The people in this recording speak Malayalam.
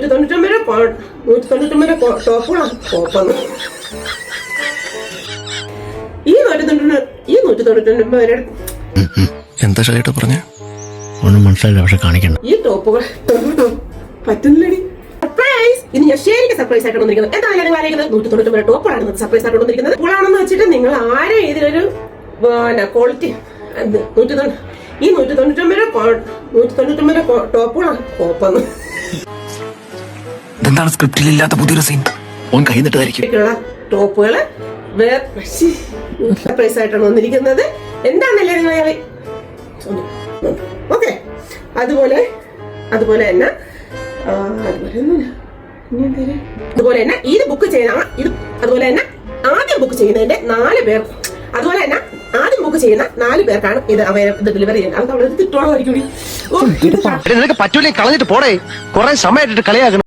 199 ടോപ്പുകളാണ് ടോപ്പാണ്. ഈ 199 എന്താ ഷൈട്ടോ പറഞ്ഞ ഒന്നും മനസ്സിലായില്ല, പക്ഷെ കാണിക്കണ്ട. ഈ ടോപ്പുകൾ പറ്റുന്നില്ലടി. സർപ്രൈസ്! ഇത് ഞാൻ ശരിക്കും സർപ്രൈസ് ആയിട്ട് വന്നിരിക്കുന്നത്. എന്താണ് ഞാൻ ആലോചിക്കുന്നത്? 199 ടോപ്പാണ് സർപ്രൈസ് ആയിട്ട് വന്നിരിക്കുന്നത്. ഇപ്പോഴാണെന്ന് വെച്ചിട്ട് നിങ്ങൾ ആരും ഇതിലൊരു ക്വാളിറ്റി ഈ 199 ടോപ്പുകളാണ് ടോപ്പാണ്. ഇതെന്താണ് സ്ക്രിപ്റ്റിൽ ഇല്ലാത്ത പുതിയൊരു സീൻ? ഓൻ കൈ നിട്ടതായിരിക്കും. ടോപ്പുകള് സർപ്രൈസ് ആയിട്ടാണ് വന്നിരിക്കുന്നത്. എന്താണല്ലേ നിങ്ങൾ ഓക്കെ. അതുപോലെ തന്നെ ഇത് ബുക്ക് ചെയ്ത അതുപോലെ തന്നെ ആദ്യം ബുക്ക് ചെയ്യുന്നതിന്റെ 4 പേർ, അതുപോലെ തന്നെ ആദ്യം ബുക്ക് ചെയ്യുന്ന 4 പേർക്കാണ് ഇത് ഡെലിവറി ചെയ്യുന്നത്. അത് അവിടെ തിട്ടോളമായിരിക്കും. പറ്റൂലേ കളഞ്ഞിട്ട് പോടേ, കുറെ സമയമായിട്ട് കളിയാക്കണം.